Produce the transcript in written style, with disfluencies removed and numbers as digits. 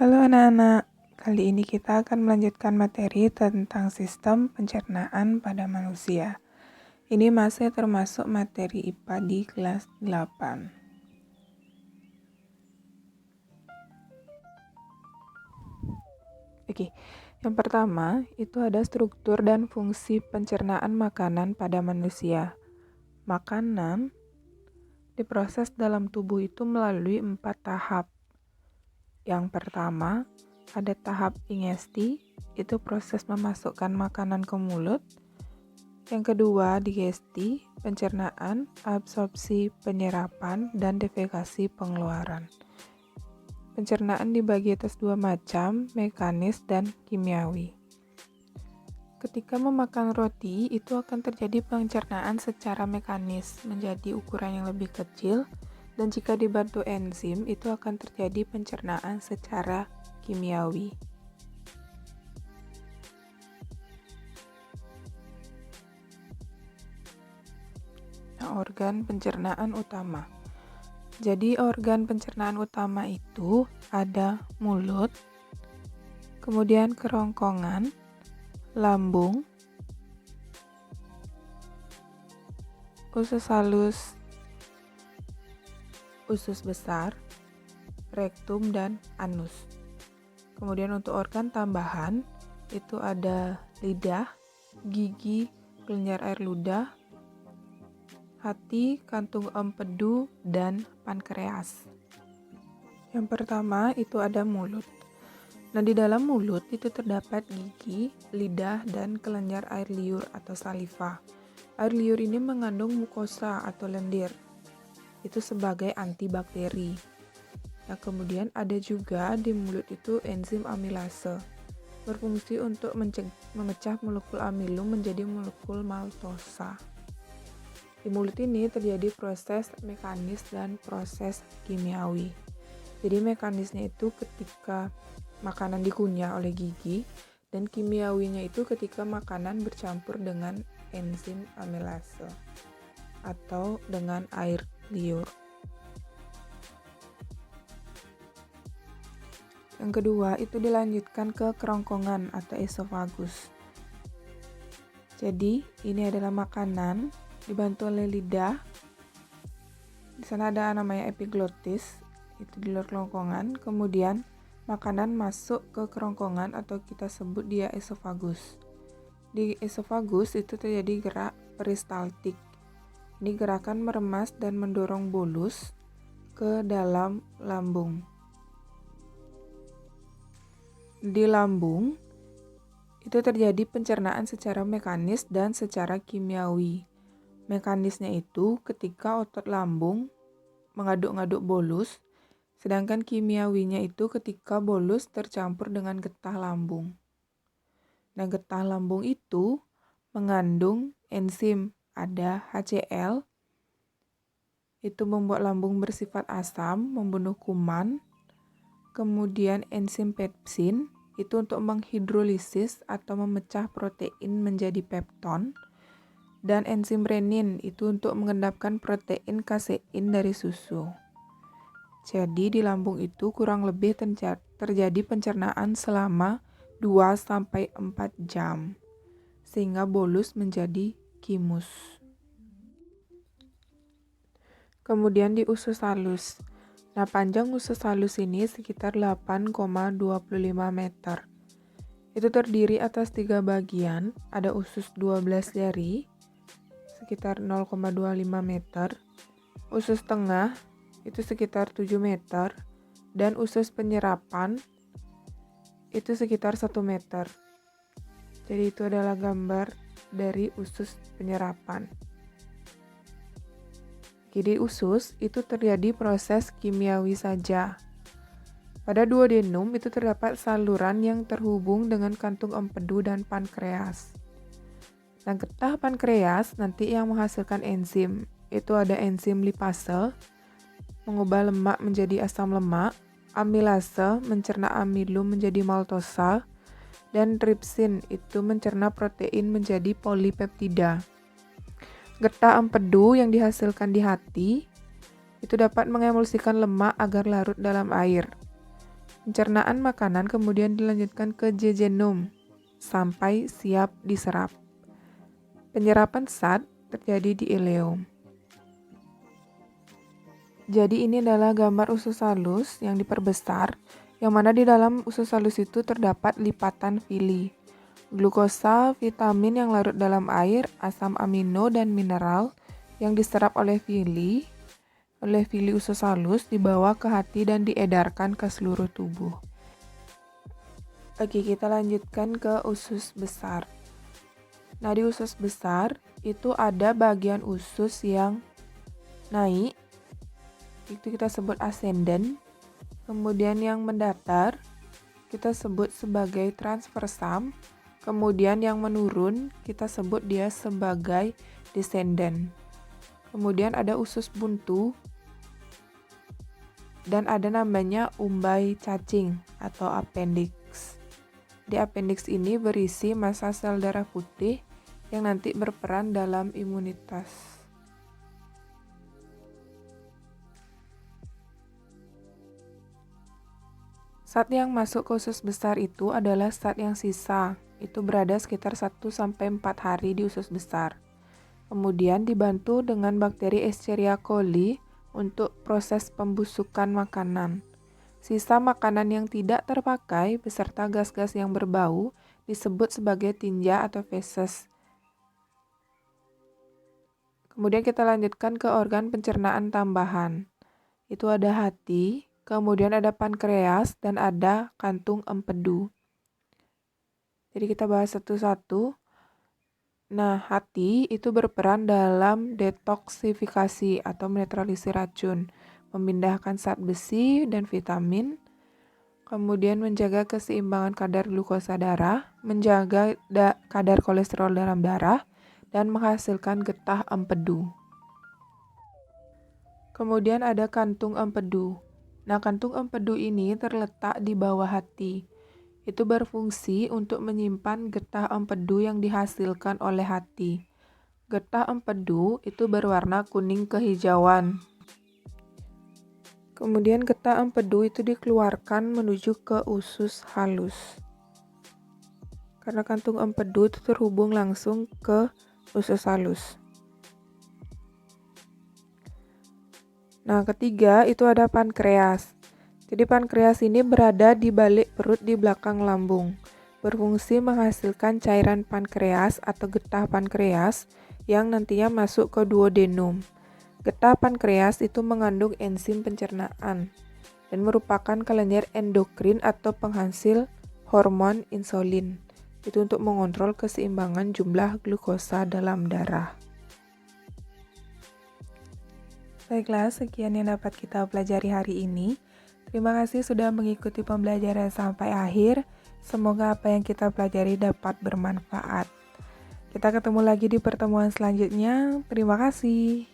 Halo anak-anak, kali ini kita akan melanjutkan materi tentang sistem pencernaan pada manusia. Ini masih termasuk materi IPA di kelas 8. Oke, yang pertama itu ada struktur dan fungsi pencernaan makanan pada manusia. Makanan diproses dalam tubuh itu melalui 4 tahap. Yang pertama, ada tahap ingesti, itu proses memasukkan makanan ke mulut. Yang kedua, digesti, pencernaan, absorpsi, penyerapan, dan defekasi, pengeluaran. Pencernaan dibagi atas 2 macam, mekanis dan kimiawi. Ketika memakan roti, itu akan terjadi pencernaan secara mekanis menjadi ukuran yang lebih kecil, dan jika dibantu enzim, itu akan terjadi pencernaan secara kimiawi. Organ pencernaan utama. Jadi organ pencernaan utama itu ada mulut, kemudian kerongkongan, lambung, usus halus, usus besar, rektum, dan anus. Kemudian untuk organ tambahan itu ada lidah, gigi, kelenjar air ludah, hati, kantung empedu, dan pankreas. Yang pertama itu ada mulut. Nah, di dalam mulut itu terdapat gigi, lidah, dan kelenjar air liur atau saliva. Air liur ini mengandung mukosa atau lendir. Itu sebagai antibakteri. Nah, kemudian ada juga di mulut itu enzim amilase. Berfungsi untuk memecah molekul amilum menjadi molekul maltosa. Di mulut ini terjadi proses mekanis dan proses kimiawi. Jadi mekanisnya itu ketika makanan dikunyah oleh gigi, dan kimiawinya itu ketika makanan bercampur dengan enzim amilase atau dengan air liur. Yang kedua itu dilanjutkan ke kerongkongan atau esofagus. Jadi ini adalah makanan dibantu oleh lidah. Di sana ada namanya epiglottis, itu di luar kerongkongan. Kemudian makanan masuk ke kerongkongan atau kita sebut dia esofagus. Di esofagus itu terjadi gerak peristaltik. Ini gerakan meremas dan mendorong bolus ke dalam lambung. Di lambung itu terjadi pencernaan secara mekanis dan secara kimiawi. Mekanisnya itu ketika otot lambung mengaduk-ngaduk bolus, sedangkan kimiawinya itu ketika bolus tercampur dengan getah lambung. Nah, getah lambung itu mengandung enzim, ada HCl, itu membuat lambung bersifat asam, membunuh kuman. Kemudian enzim pepsin, itu untuk menghidrolisis atau memecah protein menjadi pepton. Dan enzim renin itu untuk mengendapkan protein kasein dari susu. Jadi di lambung itu kurang lebih terjadi pencernaan selama 2-4 jam sehingga bolus menjadi kimus. Kemudian di usus halus. Nah, panjang usus halus ini sekitar 8,25 meter. Itu terdiri atas 3 bagian, ada usus 12 jari sekitar 0,25 meter, usus tengah itu sekitar 7 meter, dan usus penyerapan itu sekitar 1 meter. Jadi itu adalah gambar dari usus penyerapan. Jadi usus itu terjadi proses kimiawi saja. Pada duodenum itu terdapat saluran yang terhubung dengan kantung empedu dan pankreas. Nah, getah pankreas nanti yang menghasilkan enzim. Itu ada enzim lipase, mengubah lemak menjadi asam lemak, amilase, mencerna amilum menjadi maltosa, dan tripsin, itu mencerna protein menjadi polipeptida. Getah empedu yang dihasilkan di hati, itu dapat mengemulsikan lemak agar larut dalam air. Pencernaan makanan kemudian dilanjutkan ke jejenom sampai siap diserap. Penyerapan zat terjadi di ileum. Jadi ini adalah gambar usus halus yang diperbesar, yang mana di dalam usus halus itu terdapat lipatan villi. Glukosa, vitamin yang larut dalam air, asam amino, dan mineral yang diserap oleh villi usus halus dibawa ke hati dan diedarkan ke seluruh tubuh. Oke, kita lanjutkan ke usus besar. Nah, di usus besar itu ada bagian usus yang naik, itu kita sebut ascendant. Kemudian yang mendatar kita sebut sebagai transversam. Kemudian yang menurun kita sebut dia sebagai descendant. Kemudian ada usus buntu dan ada namanya umbai cacing atau appendix. Di appendix ini berisi massa sel darah putih yang nanti berperan dalam imunitas. Zat yang masuk ke usus besar itu adalah zat yang sisa, itu berada sekitar 1-4 hari di usus besar. Kemudian dibantu dengan bakteri Escherichia coli untuk proses pembusukan makanan. Sisa makanan yang tidak terpakai beserta gas-gas yang berbau disebut sebagai tinja atau feses. Kemudian kita lanjutkan ke organ pencernaan tambahan. Itu ada hati, kemudian ada pankreas, dan ada kantung empedu. Jadi kita bahas satu-satu. Nah, hati itu berperan dalam detoksifikasi atau menetralisir racun, memindahkan zat besi dan vitamin, kemudian menjaga keseimbangan kadar glukosa darah, menjaga kadar kolesterol dalam darah, dan menghasilkan getah empedu. Kemudian ada kantung empedu. Nah, kantung empedu ini terletak di bawah hati. Itu berfungsi untuk menyimpan getah empedu yang dihasilkan oleh hati. Getah empedu itu berwarna kuning kehijauan. Kemudian getah empedu itu dikeluarkan menuju ke usus halus. Karena kantung empedu itu terhubung langsung ke usus halus. Nah, ketiga itu ada pankreas. Jadi pankreas ini berada di balik perut di belakang lambung. Berfungsi menghasilkan cairan pankreas atau getah pankreas yang nantinya masuk ke duodenum. Getah pankreas itu mengandung enzim pencernaan dan merupakan kelenjar endokrin atau penghasil hormon insulin. Itu untuk mengontrol keseimbangan jumlah glukosa dalam darah. Baiklah, sekian yang dapat kita pelajari hari ini. Terima kasih sudah mengikuti pembelajaran sampai akhir. Semoga apa yang kita pelajari dapat bermanfaat. Kita ketemu lagi di pertemuan selanjutnya. Terima kasih.